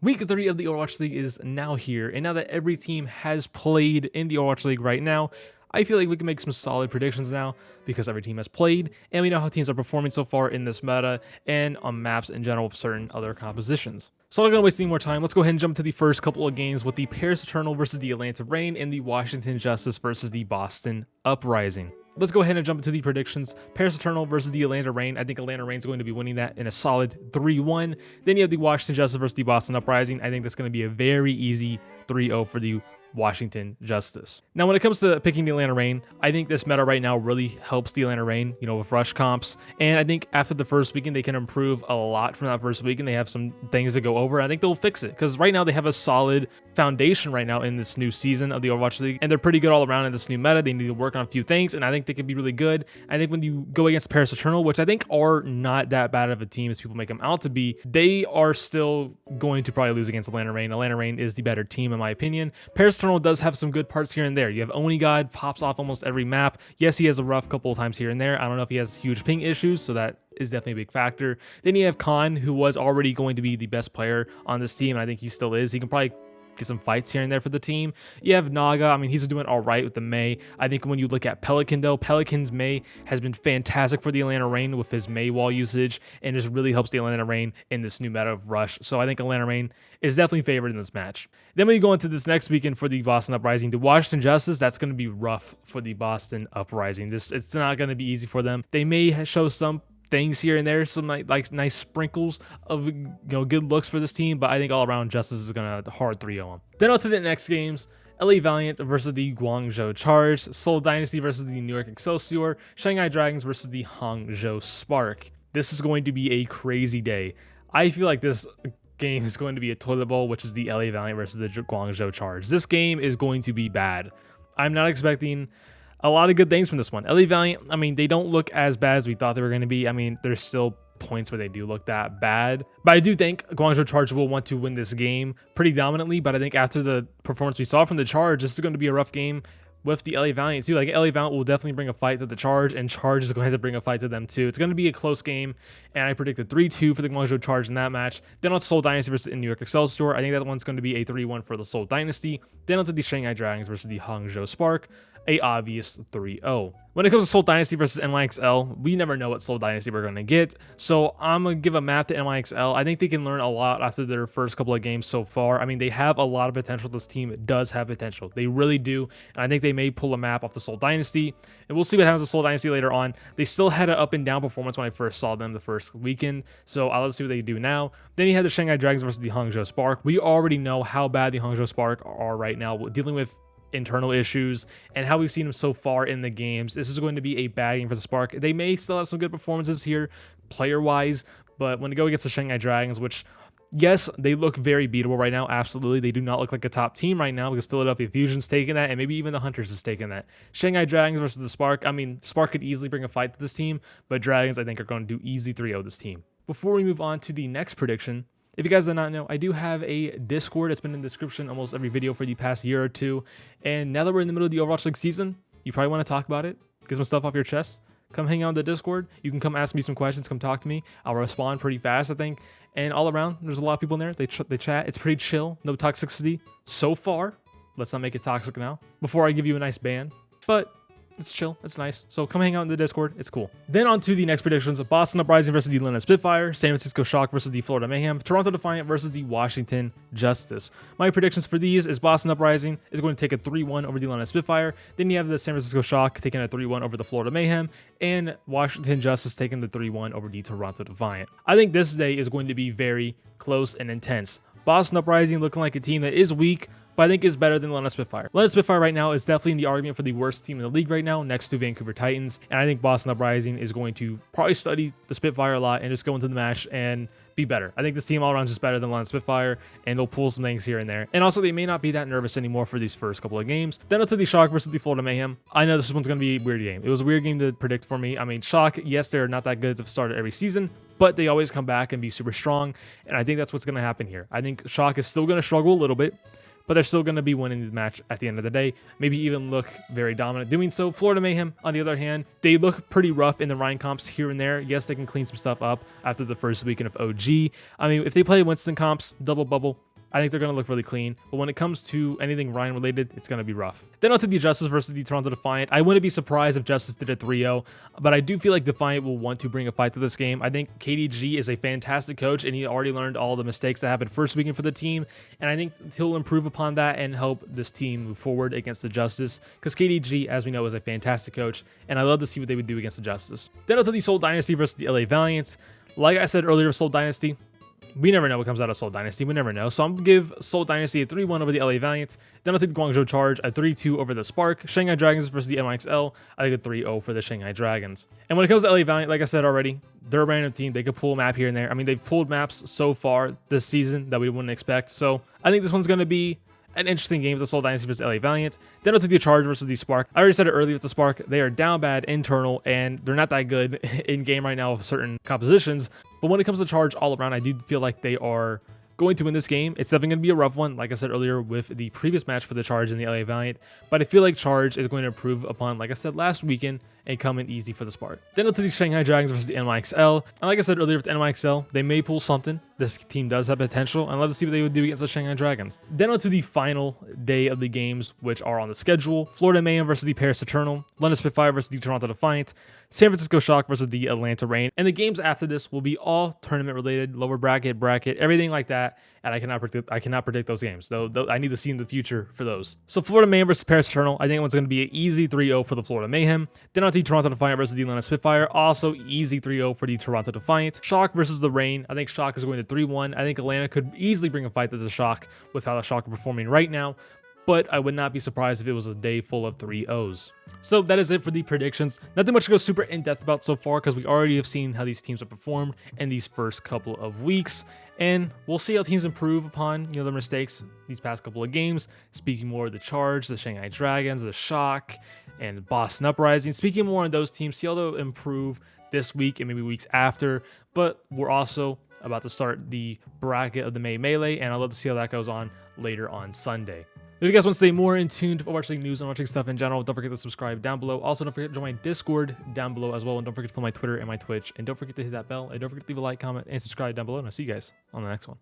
Week 3 of the Overwatch League is now here, and now that every team has played in the Overwatch League right now, I feel like we can make some solid predictions now because every team has played, and we know how teams are performing so far in this meta and on maps in general with certain other compositions. So I'm not going to waste any more time. Let's go ahead and jump to the first couple of games with the Paris Eternal versus the Atlanta Reign and the Washington Justice versus the Boston Uprising. Let's go ahead and jump into the predictions. Paris Eternal versus the Atlanta Reign. I think Atlanta Reign is going to be winning that in a solid 3-1. Then you have the Washington Justice versus the Boston Uprising. I think that's going to be a very easy 3-0 for the Washington Justice. Now, when it comes to picking the Atlanta Reign, I think this meta right now really helps the Atlanta Reign, with rush comps. And I think after the first weekend, they can improve a lot from that first weekend. They have some things to go over. I think they'll fix it because right now they have a solid foundation right now in this new season of the Overwatch League, and they're pretty good all around in this new meta. They need to work on a few things, and I think they could be really good. I think when you go against Paris Eternal, which I think are not that bad of a team as people make them out to be, they are still going to probably lose against Atlanta Reign. Atlanta Reign is the better team in my opinion. Paris Eternal does have some good parts here and there. You have Oni God, pops off almost every map. Yes, he has a rough couple of times here and there. I don't know if he has huge ping issues, so that is definitely a big factor. Then you have Khan, who was already going to be the best player on this team, and I think he still is. He can probably get some fights here and there for the team. You have Naga. I mean, he's doing all right with the Mei. I think when you look at Pelican, though, Pelican's Mei has been fantastic for the Atlanta Reign with his Mei wall usage, and just really helps the Atlanta Reign in this new meta of Rush. So I think Atlanta Reign is definitely favored in this match. Then when you go into this next weekend for the Boston Uprising, the Washington Justice, that's going to be rough for the Boston Uprising. It's not going to be easy for them. They may show some things here and there, some like nice sprinkles of good looks for this team, but I think all around Justice is gonna hard 3-0 them. Then on to the next games. LA Valiant versus the Guangzhou Charge, Seoul Dynasty versus the New York Excelsior, Shanghai Dragons versus the Hangzhou Spark. This is going to be a crazy day. I feel like this game is going to be a toilet bowl, which is the LA Valiant versus the Guangzhou Charge. This game is going to be bad. I'm not expecting a lot of good things from this one. LA Valiant, I mean, they don't look as bad as we thought they were going to be. I mean, there's still points where they do look that bad. But I do think Guangzhou Charge will want to win this game pretty dominantly. But I think after the performance we saw from the Charge, this is going to be a rough game with the LA Valiant too. Like, LA Valiant will definitely bring a fight to the Charge, and Charge is going to bring a fight to them too. It's going to be a close game, and I predicted 3-2 for the Guangzhou Charge in that match. Then on Seoul Dynasty versus the New York Excelsior, I think that one's going to be a 3-1 for the Seoul Dynasty. Then onto the Shanghai Dragons versus the Hangzhou Spark, a obvious 3-0. When it comes to Seoul Dynasty versus NYXL, we never know what Seoul Dynasty we're going to get, so I'm going to give a map to NYXL. I think they can learn a lot after their first couple of games so far. I mean, they have a lot of potential. This team does have potential. They really do, and I think they may pull a map off the Seoul Dynasty, and we'll see what happens with Seoul Dynasty later on. They still had an up and down performance when I first saw them the first weekend, so let's see what they do now. Then you have the Shanghai Dragons versus the Hangzhou Spark. We already know how bad the Hangzhou Spark are right now, dealing with internal issues and how we've seen them so far in the games. This is going to be a bad game for the Spark. They may still have some good performances here player-wise, but when they go against the Shanghai Dragons, which, yes, they look very beatable right now. Absolutely. They do not look like a top team right now because Philadelphia Fusion's taking that, and maybe even the Hunters is taking that. Shanghai Dragons versus the Spark. I mean, Spark could easily bring a fight to this team, but Dragons, I think, are going to do easy 3-0 this team. Before we move on to the next prediction, if you guys did not know, I do have a Discord. It's been in the description almost every video for the past year or two. And now that we're in the middle of the Overwatch League season, you probably want to talk about it, get some stuff off your chest. Come hang out in the Discord. You can come ask me some questions, come talk to me. I'll respond pretty fast, I think. And all around, there's a lot of people in there. They chat. It's pretty chill. No toxicity so far. Let's not make it toxic now before I give you a nice ban. But it's chill. It's nice. So come hang out in the Discord. It's cool. Then on to the next predictions. Boston Uprising versus the Atlanta Spitfire. San Francisco Shock versus the Florida Mayhem. Toronto Defiant versus the Washington Justice. My predictions for these is Boston Uprising is going to take a 3-1 over the Atlanta Spitfire. Then you have the San Francisco Shock taking a 3-1 over the Florida Mayhem. And Washington Justice taking the 3-1 over the Toronto Defiant. I think this day is going to be very close and intense. Boston Uprising looking like a team that is weak, but I think is better than Atlanta Spitfire. Atlanta Spitfire right now is definitely in the argument for the worst team in the league right now, next to Vancouver Titans. And I think Boston Uprising is going to probably study the Spitfire a lot and just go into the match and be better. I think this team all around is just better than Atlanta Spitfire, and they'll pull some things here and there. And also, they may not be that nervous anymore for these first couple of games. Then up to the Shock versus the Florida Mayhem. I know this one's going to be a weird game. It was a weird game to predict for me. I mean, Shock, yes, they're not that good at the start of every season, but they always come back and be super strong. And I think that's what's going to happen here. I think Shock is still going to struggle a little bit, but they're still going to be winning the match at the end of the day. Maybe even look very dominant doing so. Florida Mayhem, on the other hand, they look pretty rough in the Ryan comps here and there. Yes, they can clean some stuff up after the first weekend of OG. I mean, if they play Winston comps, double bubble, I think they're going to look really clean. But when it comes to anything Ryan related, it's going to be rough. Then on to the Justice versus the Toronto Defiant. I wouldn't be surprised if Justice did a 3-0, but I do feel like Defiant will want to bring a fight to this game. I think KDG is a fantastic coach, and he already learned all the mistakes that happened first weekend for the team, and I think he'll improve upon that and help this team move forward against the Justice, because KDG, as we know, is a fantastic coach, and I love to see what they would do against the Justice. Then on to the Seoul Dynasty versus the LA Valiant. Like I said earlier, Seoul Dynasty, we never know what comes out of Seoul Dynasty. We never know. So I'm going to give Seoul Dynasty a 3-1 over the LA Valiant. Then I'll take the Guangzhou Charge a 3-2 over the Spark. Shanghai Dragons versus the NYXL. I think a 3-0 for the Shanghai Dragons. And when it comes to LA Valiant, like I said already, they're a random team. They could pull a map here and there. I mean, they've pulled maps so far this season that we wouldn't expect. So I think this one's going to be an interesting game with the Seoul Dynasty versus LA Valiant. Then I'll take the Charge versus the Spark. I already said it earlier with the Spark. They are down bad internal, and they're not that good in game right now with certain compositions. But when it comes to Charge all around, I do feel like they are going to win this game. It's definitely going to be a rough one, like I said earlier with the previous match for the Charge and the LA Valiant. But I feel like Charge is going to improve upon, like I said last weekend, and come in easy for the Spark. Then onto the Shanghai Dragons versus the NYXL. And like I said earlier with the NYXL, they may pull something. This team does have potential. I'd love to see what they would do against the Shanghai Dragons. Then onto the final day of the games, which are on the schedule. Florida Mayhem versus the Paris Eternal. London Spitfire versus the Toronto Defiant. San Francisco Shock versus the Atlanta Reign. And the games after this will be all tournament related, lower bracket, everything like that. And I cannot predict those games. Though I need to see in the future for those. So Florida Mayhem versus Paris Eternal. I think it's going to be an easy 3-0 for the Florida Mayhem. Then on to Toronto Defiant versus the Atlanta Spitfire. Also easy 3-0 for the Toronto Defiant. Shock versus the Reign. I think Shock is going to 3-1. I think Atlanta could easily bring a fight to the Shock with how the Shock are performing right now. But I would not be surprised if it was a day full of 3-0s. So that is it for the predictions. Nothing much to go super in-depth about so far because we already have seen how these teams have performed in these first couple of weeks. And we'll see how teams improve upon, their mistakes these past couple of games. Speaking more of the Charge, the Shanghai Dragons, the Shock, and Boston Uprising. Speaking more on those teams, see how they'll improve this week and maybe weeks after. But we're also about to start the bracket of the May Melee, and I'd love to see how that goes on later on Sunday. If you guys want to stay more in tune to Overwatch League news and watching stuff in general, don't forget to subscribe down below. Also, don't forget to join my Discord down below as well. And don't forget to follow my Twitter and my Twitch. And don't forget to hit that bell. And don't forget to leave a like, comment, and subscribe down below. And I'll see you guys on the next one.